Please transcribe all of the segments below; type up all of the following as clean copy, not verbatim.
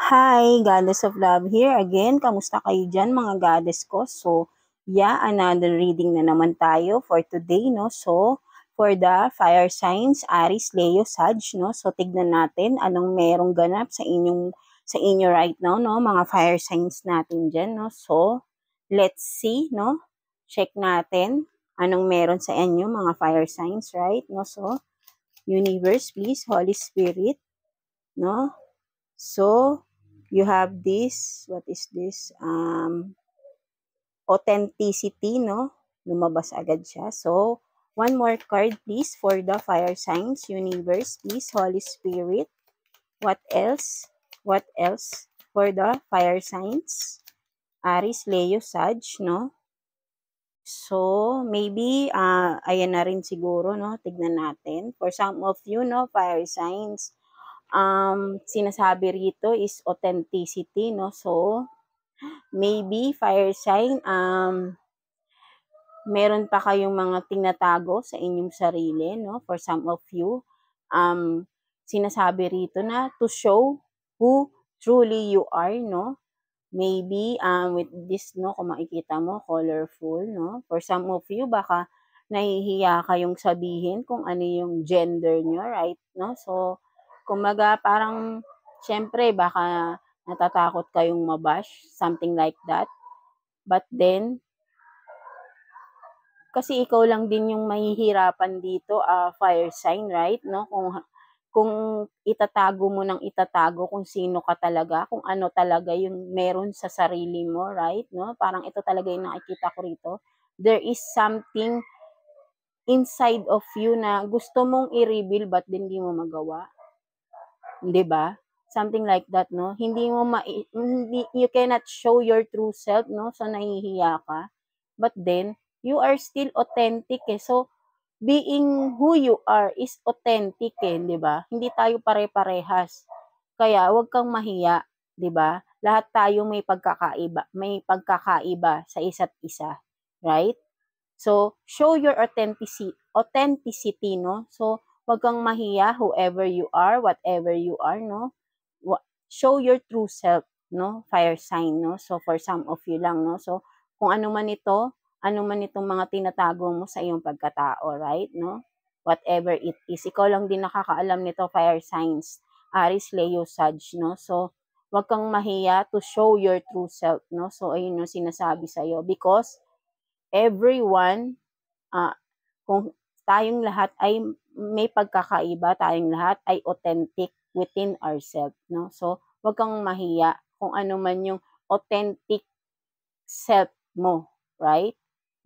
Hi, Goddess of Love here again. Kamusta kayo dyan mga goddess ko? So, yeah, another reading na naman tayo for today, no? So, for the fire signs, Aries, Leo, Sag, no? So, tignan natin anong merong ganap sa inyo right now, no? Mga fire signs natin dyan, no? So, let's see, no? Check natin anong meron sa inyo mga fire signs, right? No? So, Universe, please, Holy Spirit, no? So, you have this, what is this? Authenticity, no? Lumabas agad siya. So, one more card, please, for the fire signs. Universe, please, Holy Spirit. What else? What else for the fire signs? Aries, Leo, Sag, no? So, maybe, ayan na rin siguro, no? Tignan natin. For some of you, no, fire signs, sinasabi rito is authenticity, no? So, maybe fire sign, meron pa kayong mga tinatago sa inyong sarili, no? For some of you, sinasabi rito na to show who truly you are, no? Maybe, with this, no, kung makikita mo, colorful, no? For some of you, baka nahihiya kayong sabihin kung ano yung gender nyo, right? No? So, kumbaga, parang, syempre, baka natatakot kayong mabash, something like that. But then, kasi ikaw lang din yung mahihirapan dito, fire sign, right? No? Kung itatago mo ng itatago kung sino ka talaga, kung ano talaga yung meron sa sarili mo, right? No? Parang ito talaga yung nakikita ko rito. There is something inside of you na gusto mong i-reveal but hindi mo magawa. 'Di ba? Something like that, no? You cannot show your true self, no? So nahihiya ka. But then you are still authentic, eh. So being who you are is authentic, eh, 'di ba? Hindi tayo pare-parehas. Kaya wag kang mahiya, 'di ba? Lahat tayo may pagkakaiba sa isa't isa, right? So, show your authenticity, no? So, wag kang mahiya whoever you are, whatever you are, no? Show your true self, no? Fire sign, no? So, for some of you lang, no? So, kung ano man itong mga tinatago mo sa iyong pagkatao, right, no? Whatever it is. Ikaw lang din nakakaalam nito, fire signs. Aries, Leo, Sag, no? So, wag kang mahiya to show your true self, no? So, ayun yung sinasabi sa'yo. Because, everyone, kung tayong lahat ay may pagkakaiba, tayong lahat ay authentic within ourselves, no? So, wag kang mahiya kung ano man yung authentic self mo, right?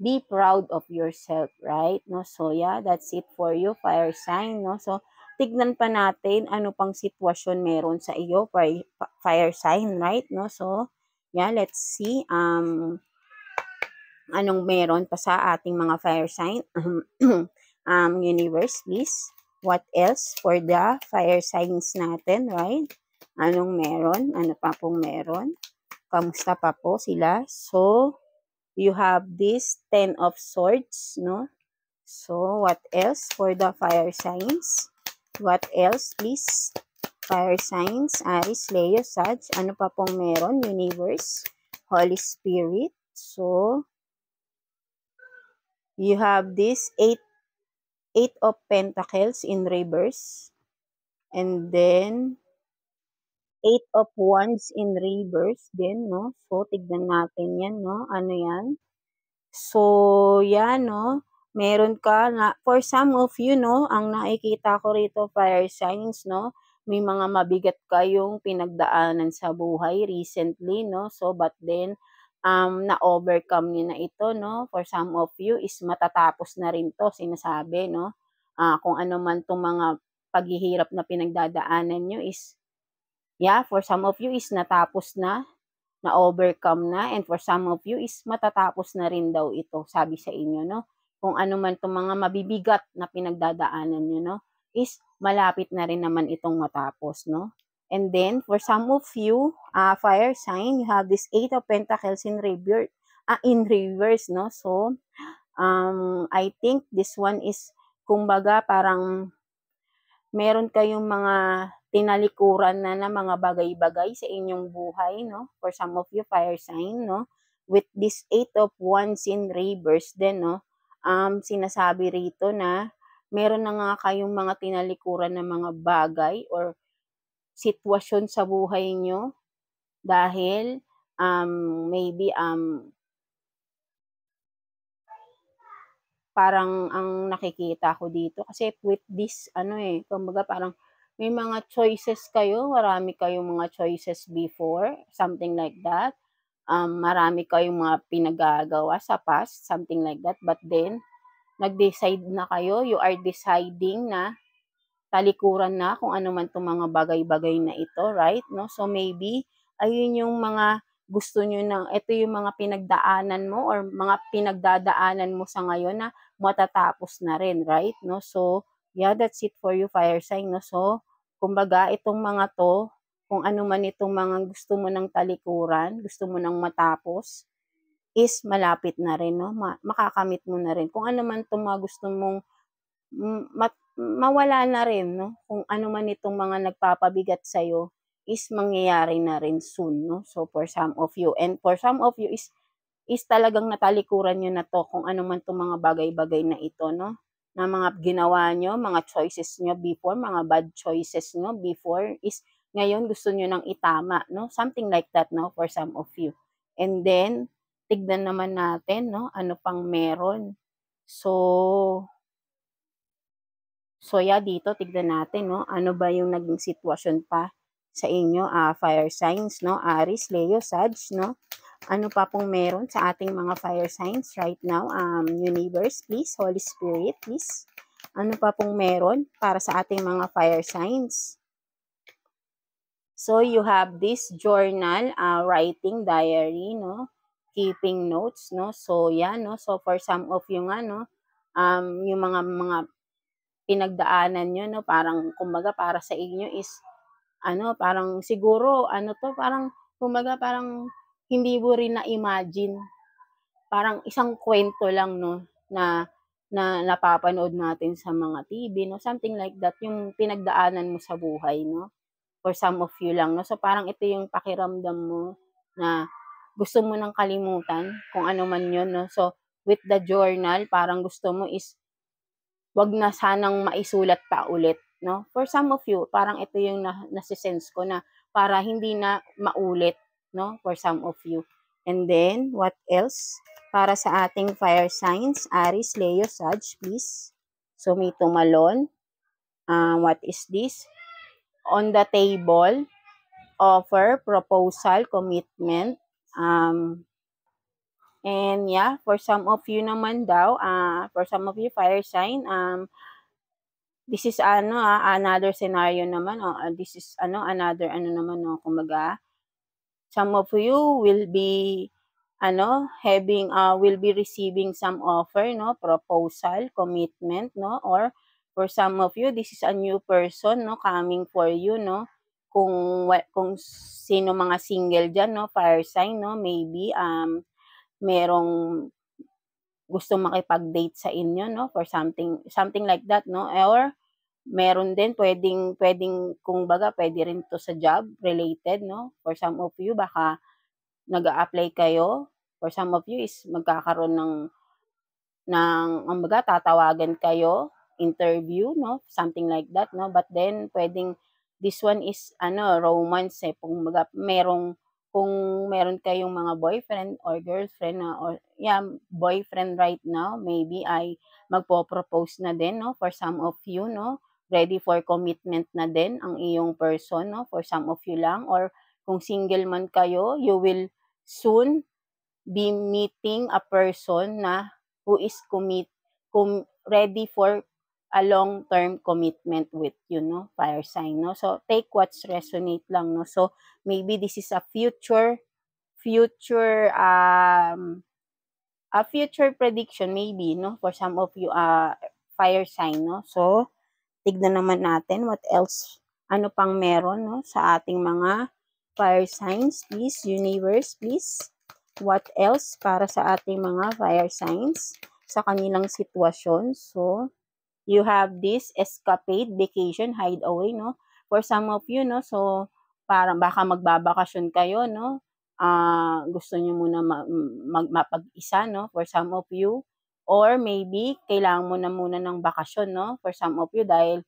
Be proud of yourself, right? No? So, yeah, that's it for you, fire sign, no? So, tignan pa natin ano pang sitwasyon meron sa iyo, fire sign, right? No? So, yeah, let's see. Anong meron pa sa ating mga fire sign. Universe, please. What else for the fire signs natin, right? Anong meron? Ano pa pong meron? Kamusta pa po sila? So, you have this 10 of Swords, no? So, what else for the fire signs? What else, please? Fire signs, Aries, Leo, Sag. Ano pa pong meron? Universe, Holy Spirit. So, you have this eight of Pentacles in reverse. And then, 8 of Wands in reverse din, no? So, tignan natin yan, no? Ano yan? So, yan, no? Meron ka na, for some of you, no? Ang nakikita ko rito, fire signs, no? May mga mabigat kayong pinagdaanan sa buhay recently, no? So, but then, na-overcome niyo na ito, no? For some of you is matatapos na rin to, sinasabi, no? Kung ano man itong mga paghihirap na pinagdadaanan nyo is, yeah, for some of you is natapos na-overcome na, and for some of you is matatapos na rin daw ito, sabi sa inyo, no? Kung ano man itong mga mabibigat na pinagdadaanan nyo, no? Is malapit na rin naman itong matapos, no? And then, for some of you, fire sign, you have this 8 of Pentacles in reverse, no? So, I think this one is, kumbaga, parang meron kayong mga tinalikuran na ng mga bagay-bagay sa inyong buhay, no? For some of you, fire sign, no? With this 8 of Wands in reverse din, no? Sinasabi rito na meron na nga kayong mga tinalikuran na mga bagay or sitwasyon sa buhay nyo dahil maybe parang ang nakikita ko dito kasi with this kumbaga parang may mga choices kayo, marami kayong mga choices before, something like that. Marami kayong mga pinagagawa sa past, something like that. But then, nag-decide na kayo, you are deciding na talikuran na kung ano man itong mga bagay-bagay na ito, right? No? So maybe, ayun yung mga gusto nyo ito yung mga pinagdaanan mo or mga pinagdadaanan mo sa ngayon na matatapos na rin, right? No? So, yeah, that's it for you, fire sign. No? So, kumbaga, itong mga to, kung ano man itong mga gusto mo ng talikuran, gusto mo ng matapos, is malapit na rin, no? Makakamit mo na rin. Kung ano man itong mga gusto mong mawala na rin, no? Kung ano man itong mga nagpapabigat sa'yo, is mangyayari na rin soon, no? So, for some of you. And for some of you is talagang natalikuran nyo na to kung ano man itong mga bagay-bagay na ito, no? Na mga ginawa nyo, mga choices nyo before, mga bad choices nyo before, is ngayon gusto nyo nang itama, no? Something like that, no? For some of you. And then, tignan naman natin, no? Ano pang meron. So yeah, dito tignan natin, no? Ano ba yung naging sitwasyon pa sa inyo, fire signs, no? Aries, Leo, Sag, no? Ano pa pong meron sa ating mga fire signs right now? Universe, please. Holy Spirit, please. Ano pa pong meron para sa ating mga fire signs? So, you have this journal, writing diary, no? Keeping notes, no? So, yan, no? So, for some of you nga, no? Yung mga pinagdaanan nyo, no? Parang, kumbaga, para sa inyo is, parang siguro, parang, kumbaga, parang hindi mo rin na-imagine. Parang isang kwento lang, no? Na napapanood natin sa mga TV, no? Something like that, yung pinagdaanan mo sa buhay, no? For some of you lang, no? So, parang ito yung pakiramdam mo na gusto mo nang kalimutan kung ano man yun, no? So, with the journal, parang gusto mo is wag na sanang maisulat pa ulit, no? For some of you, parang ito yung nasisense ko na para hindi na maulit, no? For some of you. And then, what else? Para sa ating fire signs, Aries, Leo, Sag, please. So, may tumalon. What is this? On the table, offer, proposal, commitment, and yeah, for some of you naman daw, for some of you fire sign, this is another scenario naman, this is another naman, kumbaga, some of you will be will be receiving some offer, no, proposal, commitment, no, or for some of you this is a new person, no, coming for you, no. Kung sino mga single diyan, no, fire sign, no, maybe merong gusto makipag-date sa inyo, no, for something like that, no, or meron din pwedeng kumbaga pwede rin to sa job related, no. For some of you baka nag-a-apply kayo, for some of you is magkakaroon kumbaga tatawagan kayo, interview, no, something like that, no. But then pwedeng this one is romance, kumbaga kung meron kayong mga boyfriend or girlfriend, or boyfriend right now, maybe ay magpo-propose na din, no, for some of you, no. Ready for commitment na din ang iyong person, no, for some of you lang. Or kung single man kayo, you will soon be meeting a person who is ready for a long-term commitment with you, no, fire sign, no. So, take what's resonate lang, no. So, maybe this is a future prediction, maybe, no, for some of you, fire sign, no. So, tignan naman natin what else, ano pang meron, no, sa ating mga fire signs, please, universe, please. What else para sa ating mga fire signs sa kanilang sitwasyon? So, you have this escapade, vacation, hideaway, no? for some of you, no, so parang baka magbabakasyon kayo, no, gusto nyo muna mapag-isa, no, for some of you, or maybe kailangan mo na muna ng bakasyon, no, for some of you, dahil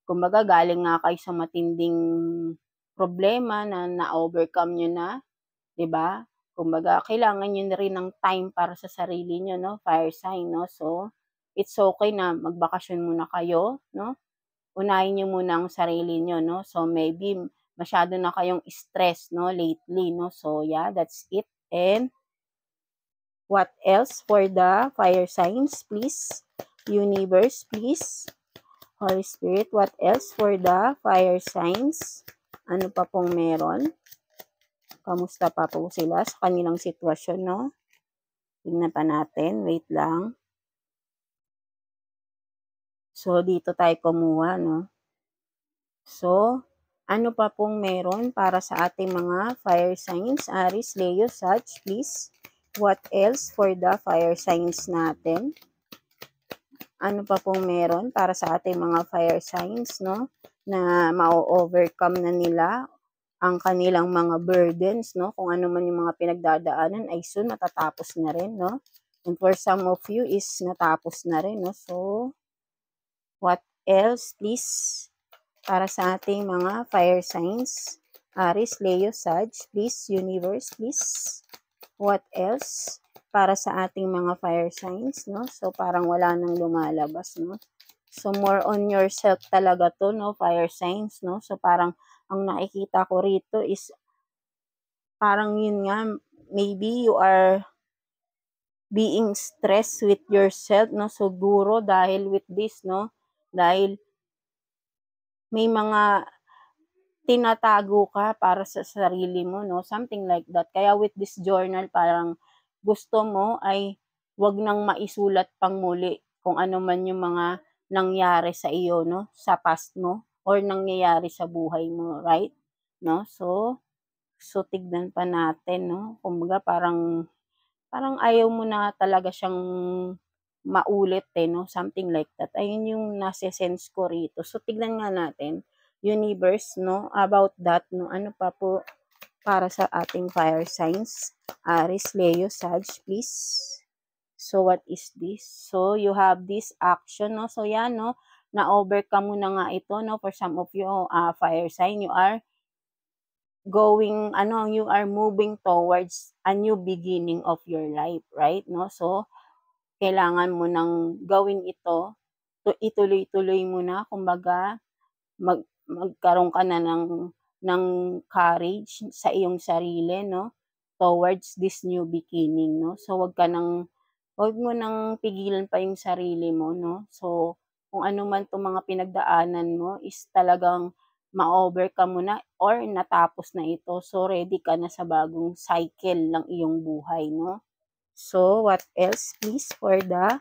kumbaga galing nga kayo sa matinding problema na na-overcome nyo na, 'di ba? Kumbaga kailangan niyo na rin ng time para sa sarili niyo, no, fire sign, no. So, it's okay na magbakasyon muna kayo, no. Unahin niyo muna ang sarili niyo, no. So, maybe masyado na kayong stress, no, lately, no. So, yeah, that's it. And what else for the fire signs, please? Universe, please. Holy Spirit, what else for the fire signs? Ano pa pong meron? Kamusta pa po sila sa kanilang sitwasyon, no? Tingnan pa natin. Wait lang. So, dito tayo kumuha, no? So, ano pa pong meron para sa ating mga fire signs? Aries, Leo, Sag, please. What else for the fire signs natin? Ano pa pong meron para sa ating mga fire signs, no? Na ma-overcome na nila ang kanilang mga burdens, no? Kung ano man yung mga pinagdadaanan ay soon matatapos na rin, no? And for some of you is natapos na rin, no? So, what else, please, para sa ating mga fire signs? Aries, Leo, Sag, please, universe, please. What else para sa ating mga fire signs, no? So, parang wala nang lumalabas, no? So, more on yourself talaga to, no? Fire signs, no? So, parang ang nakikita ko rito is parang yun nga, maybe you are being stressed with yourself, no? Siguro dahil with this, no? Dahil may mga tinatago ka para sa sarili mo, no? Something like that. Kaya with this journal, parang gusto mo ay wag nang maisulat pang muli kung ano man yung mga nangyari sa iyo, no? Sa past mo or nangyayari sa buhay mo, right? No? So tignan pa natin, no? Kumbaga parang ayaw mo na talaga siyang maulit, no? Something like that. Ayun yung nase-sense ko rito. So tignan nga natin, universe, no? About that, no? Ano pa po para sa ating fire signs? Aries, Leo, Sag, please. So what is this? So you have this action, no? So yan, no? Na-overcome mo na nga ito, no? For some of you, fire sign, you are you are moving towards a new beginning of your life, right? No? So, kailangan mo nang gawin ito, ituloy-tuloy mo na, kumbaga, magkaroon ka na ng courage sa iyong sarili, no? Towards this new beginning, no? So, wag mo nang pigilan pa yung sarili mo, no? So, kung ano man itong mga pinagdaanan mo is talagang ma-overcome mo na or natapos na ito. So, ready ka na sa bagong cycle ng iyong buhay, no? So, what else please for the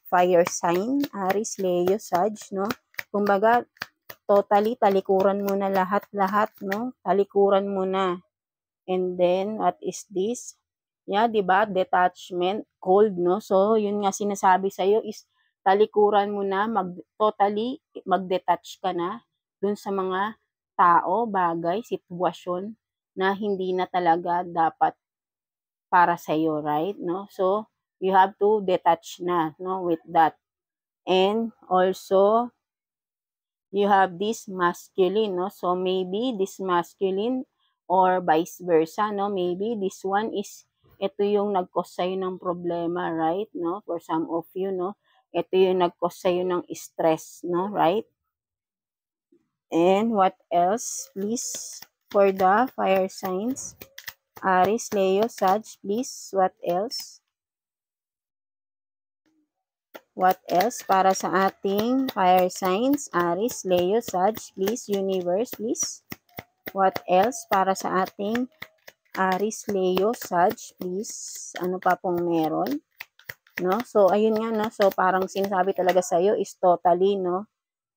fire sign? Aries, Leo, Sag, no? Kumbaga, totally talikuran mo na lahat-lahat, no? Talikuran mo na. And then, what is this? Yeah, 'di ba? Detachment, cold, no? So, yun nga sinasabi sa iyo is talikuran mo na, totally mag-detach ka na dun sa mga tao, bagay, sitwasyon na hindi na talaga dapat para sa iyo, right? No? So, you have to detach na, no, with that. And also, you have this masculine, no? So, maybe this masculine or vice versa, no? Maybe this one is, ito yung nag-cause sa'yo ng problema, right? No? For some of you, no? Ito yung nag-cause sa'yo ng stress, no? Right? And what else, please, for the fire signs? Aries, Leo, Sag, please. What else? What else para sa ating fire signs? Aries, Leo, Sag, please. Universe, please. What else para sa ating Aries, Leo, Sag, please? Ano pa pong meron? No? So, ayun nga, no? So, parang sinasabi talaga sa'yo is totally, no?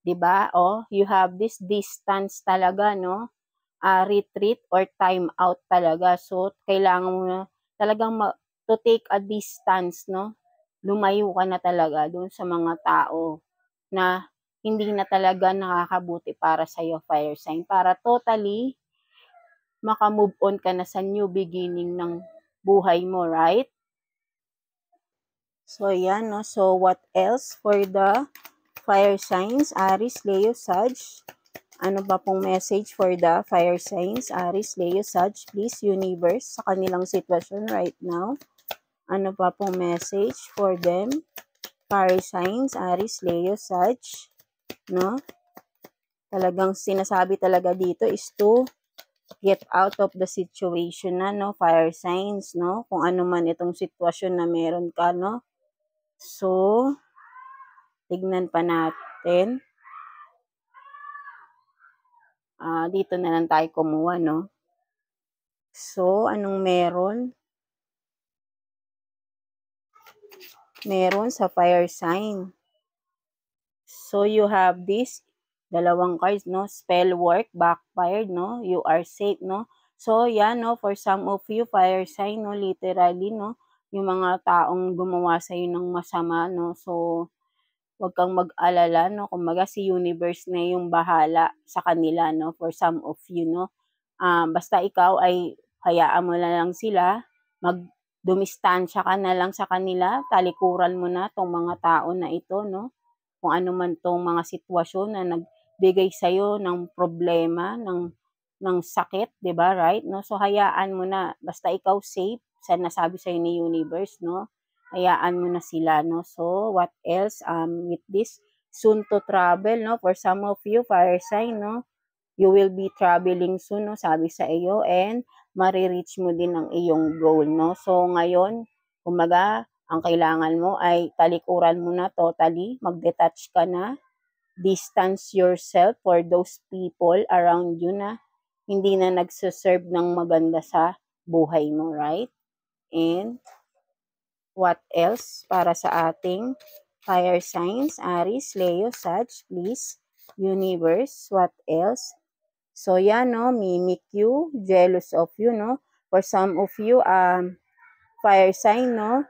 'Di ba? Oh, you have this distance talaga, no? Retreat or time out talaga. So, kailangan mo na talagang to take a distance, no? Lumayo ka na talaga doon sa mga tao na hindi na talaga nakakabuti para sa'yo, fire sign. Para totally makamove on ka na sa new beginning ng buhay mo, right? So, yan, no? So, what else for the fire signs? Aries, Leo, Sag. Ano ba pong message for the fire signs? Aries, Leo, Sag, please, universe, sa kanilang sitwasyon right now. Ano pa pong message for them? Fire signs, Aries, Leo, Sag. No? Talagang sinasabi talaga dito is to get out of the situation na, no? Fire signs, no? Kung ano man itong sitwasyon na meron ka, no? So, tignan pa natin. Dito na lang tayo kumuha, no? So, anong meron? Meron sa fire sign. So, you have this dalawang cards, no? Spell work, backfired, no? You are safe, no? So, yan, no? For some of you, fire sign, no? Literally, no? Yung mga taong gumawa sa'yo ng masama, no? So, wag kang mag-alala, no? Kumbaga, si universe na yung bahala sa kanila, no? For some of you, no? Basta ikaw ay hayaan mo na lang sila, dumistansya ka na lang sa kanila, talikuran mo na tong mga tao na ito, no? Kung ano man tong mga sitwasyon na nagbigay sa'yo ng problema, ng sakit, 'di ba, right? No? So hayaan mo na, basta ikaw safe, sa nasabi sa'yo ni universe, no? Hayaan mo na sila, no? So what else? With this, soon to travel, no? For some of you, fire sign, no? You will be traveling soon, no? Sabi sa iyo, and marireach mo din ang iyong goal, no? So ngayon, kumbaga, ang kailangan mo ay talikuran mo na totally, mag-detach ka na, distance yourself for those people around you na hindi na nagsuserve ng maganda sa buhay mo, right? And what else para sa ating fire signs? Aries, Leo, Sag, please. Universe, what else? So, yan, no? Mimic you, jealous of you, no? For some of you, fire sign, no?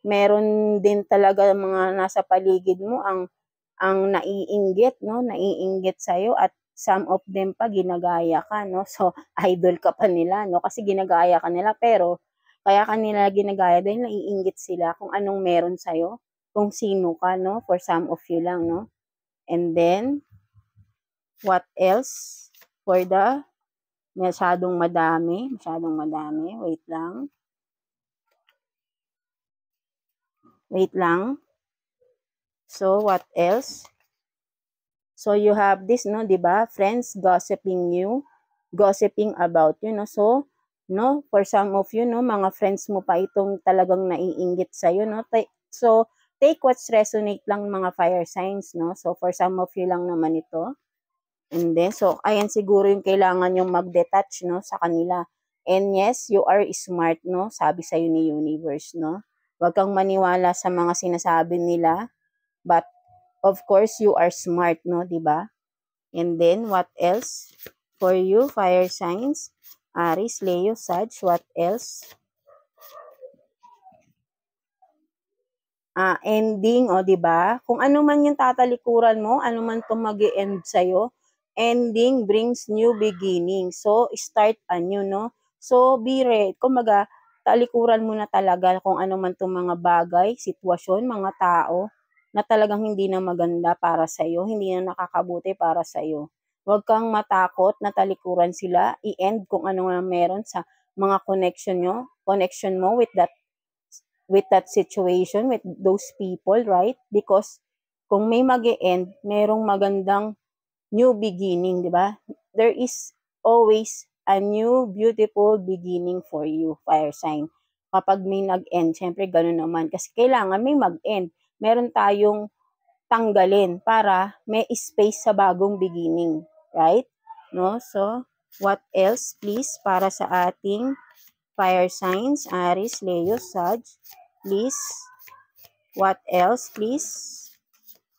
Meron din talaga mga nasa paligid mo ang naiinggit, no? Naiinggit sa'yo, at some of them pa ginagaya ka, no? So, idol ka pa nila, no? Kasi ginagaya ka nila, pero kaya ka nila ginagaya dahil naiinggit sila kung anong meron sa'yo, kung sino ka, no? For some of you lang, no? And then, what else? For the masyadong madami, wait lang. So, what else? So, you have this, no, di ba? Friends gossiping about you, no? So, no, for some of you, no, mga friends mo pa itong talagang naiinggit sa'yo, no? So, take what's resonate lang, mga fire signs, no? So, for some of you lang naman ito. And then, so, ayan siguro yung kailangan yung mag-detach, no, sa kanila. And yes, you are smart, no? Sabi sa'yo ni universe, no? Huwag kang maniwala sa mga sinasabi nila. But, of course, you are smart, no? Diba? And then, what else? For you, fire signs. Aries, Leo, Sag, what else? Ending, o, diba? Kung ano man yung tatalikuran mo, ano man itong mag-e-end sa'yo, ending brings new beginning. So, start anew, no? So, be ready. Kumaga, talikuran mo na talaga kung ano man itong mga bagay, sitwasyon, mga tao, na talagang hindi na maganda para sa'yo, hindi na nakakabuti para sa'yo. Huwag kang matakot na talikuran sila, i-end kung ano nga meron sa mga connection mo with that situation, with those people, right? Because kung may mag-e-end, merong magandang new beginning, di ba? There is always a new beautiful beginning for you, fire sign. Kapag may nag-end, syempre ganun naman. Kasi kailangan may mag-end. Meron tayong tanggalin para may space sa bagong beginning, right? No? So, what else please para sa ating fire signs? Aries, Leo, Sag, please. What else, please?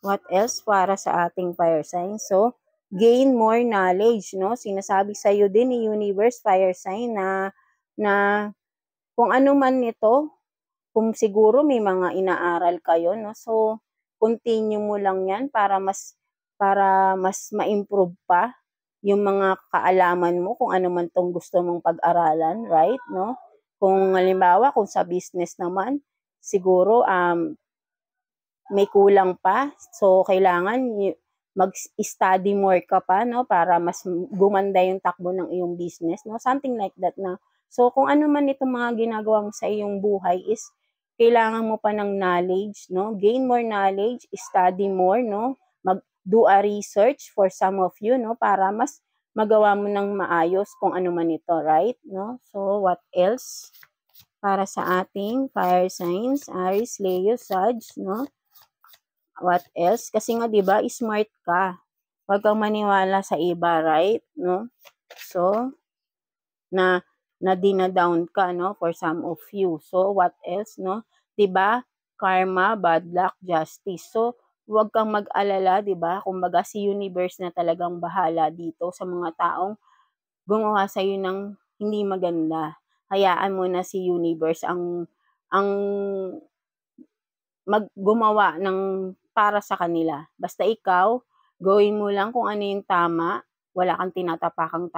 What else para sa ating fire sign? So, gain more knowledge, no? Sinasabi sa iyo din ni universe, fire sign, na kung ano man ito, kung siguro may mga inaaral kayo, no? So, continue mo lang yan para mas para mas ma-improve pa yung mga kaalaman mo kung ano man tong gusto mong pag-aralan, right, no? Kung halimbawa, kung sa business naman, siguro may kulang pa. So, kailangan mag-study more ka pa, no? Para mas gumanda yung takbo ng iyong business, no? Something like that na. So, kung ano man itong mga ginagawa mo sa iyong buhay is kailangan mo pa ng knowledge, no? Gain more knowledge, study more, no? Do a research for some of you, no? Para mas magawa mo ng maayos kung ano man ito, right? No? So, what else? Para sa ating fire signs, Aries, Leo, Sag, no? What else? Kasi nga, di ba, smart ka. Huwag kang maniwala sa iba, right? No? So, na dina-down ka, no? For some of you. So, what else, no? Di ba? Karma, bad luck, justice. So, huwag kang mag-alala, di ba? Kumbaga, si universe na talagang bahala dito sa mga taong gumawa sa iyo ng hindi maganda. Hayaan mo na si universe ang gumawa ng para sa kanila. Basta ikaw, gawin mo lang kung ano yung tama. Wala kang tinatapakang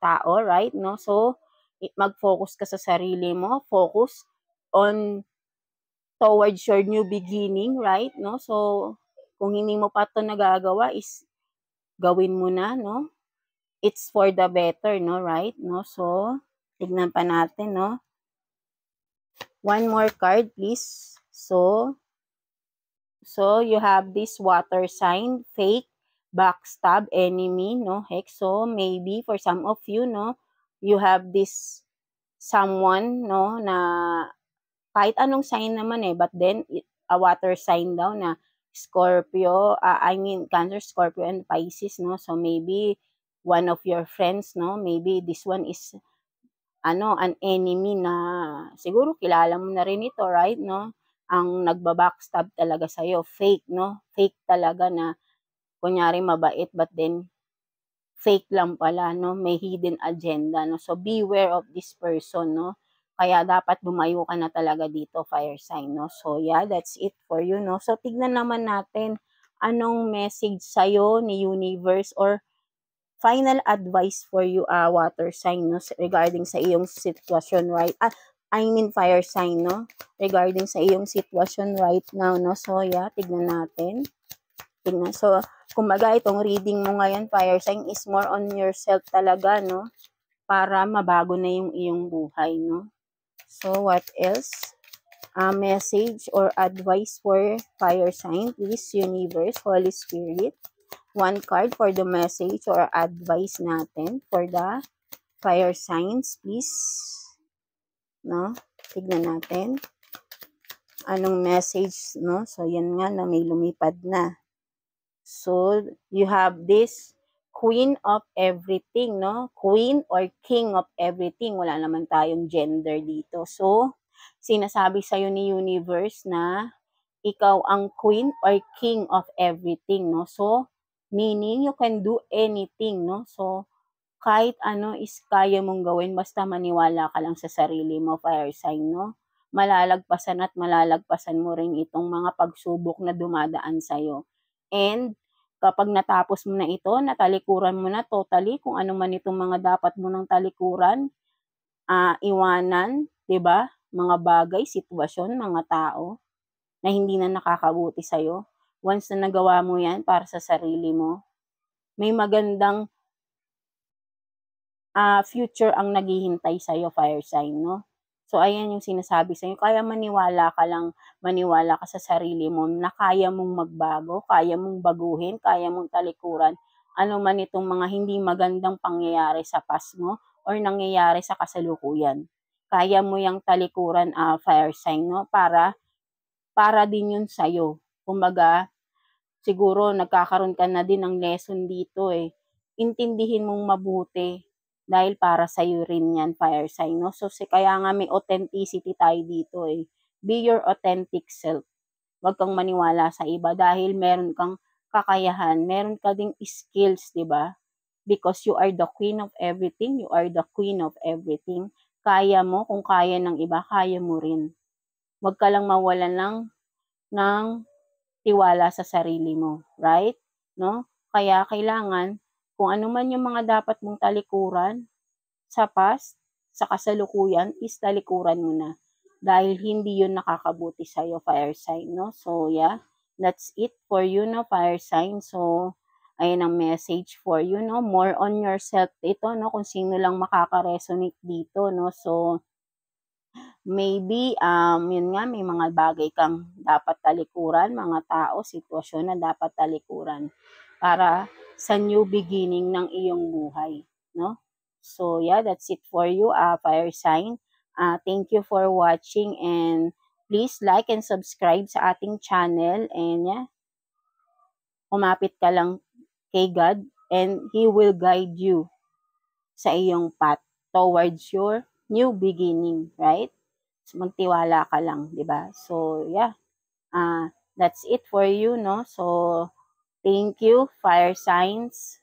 tao, right? No? So, mag-focus ka sa sarili mo. Focus on towards your new beginning, right? No? So, kung hindi mo pa 'to nagagawa is gawin mo na, no? It's for the better, no? Right? No? So, tignan pa natin, no? One more card, please. So, you have this water sign, fake, backstab, enemy, no? Hex. So, maybe for some of you, no, you have this someone, no, na kahit anong sign naman but then a water sign daw na Scorpio, Cancer, Scorpio, and Pisces, no? So, maybe one of your friends, no, maybe this one is an enemy na siguro kilala mo na rin ito, right, no? Ang nagba-backstab talaga sa'yo, fake, no? Fake talaga na kunyari mabait but then fake lang pala, no? May hidden agenda, no? So, beware of this person, no? Kaya dapat lumayo ka na talaga dito, fire sign, no? So, yeah, that's it for you, no? So, tignan naman natin anong message sa'yo ni universe or final advice for you, water sign, no, regarding sa iyong sitwasyon right, fire sign, no, regarding sa iyong sitwasyon right now, no. So, yeah, tignan natin. So, kumbaga, itong reading mo ngayon, fire sign, is more on yourself talaga, no, para mabago na yung iyong buhay, no. So, what else? Message or advice for fire sign, please, universe, Holy Spirit. One card for the message or advice natin for the fire signs, please. No? Tignan natin. Anong message, no? So, yan nga na may lumipad na. So, you have this Queen of everything, no? Queen or King of everything. Wala naman tayong gender dito. So, sinasabi sa'yo ni universe na ikaw ang queen or king of everything, no? So, meaning you can do anything, no? So, kahit ano is kaya mong gawin basta maniwala ka lang sa sarili mo, fire sign, no? Malalagpasan at malalagpasan mo rin itong mga pagsubok na dumadaan sa'yo. And, kapag natapos mo na ito, natalikuran mo na totally kung ano man itong mga dapat mo nang talikuran, iwanan, 'di ba? Mga bagay, sitwasyon, mga tao na hindi na nakakabuti sa'yo. Once na nagawa mo yan para sa sarili mo, may magandang future ang naghihintay sa'yo, fire sign, no? So, ayan yung sinasabi sa'yo. Kaya maniwala ka sa sarili mo na kaya mong magbago, kaya mong baguhin, kaya mong talikuran ano man itong mga hindi magandang pangyayari sa past mo or nangyayari sa kasalukuyan. Kaya mo yung talikuran, fire sign, no? Para din yun sa'yo. Kumbaga, siguro nagkakaroon ka na din ng lesson dito eh. Intindihin mong mabuti dahil para sa'yo rin yan, fire sign, no? So, kaya nga may authenticity tayo dito eh. Be your authentic self. Huwag kang maniwala sa iba dahil meron kang kakayahan, meron ka ding skills, di ba? Because you are the queen of everything, you are the queen of everything. Kaya mo, kung kaya ng iba, kaya mo rin. Huwag ka lang mawalan ng tiwala sa sarili mo, right? No? Kaya kailangan kung ano man yung mga dapat mong talikuran sa past, sa kasalukuyan is talikuran mo na. Dahil hindi yun nakakabuti sa'yo, fire sign, no? So, yeah, that's it for you, no, fire sign. So, ayan ang message for you, no? More on yourself ito, no? Kung sino lang makaka-resonate dito, no? So, maybe, yun nga, may mga bagay kang dapat talikuran, mga tao, sitwasyon na dapat talikuran para sa new beginning ng iyong buhay, no? So, yeah, that's it for you, fire sign. Thank you for watching and please like and subscribe sa ating channel and yeah, kumapit ka lang kay God and He will guide you sa iyong path towards your new beginning, right? So, magtiwala ka lang, di ba? So, yeah, that's it for you, no? So, thank you, fire signs.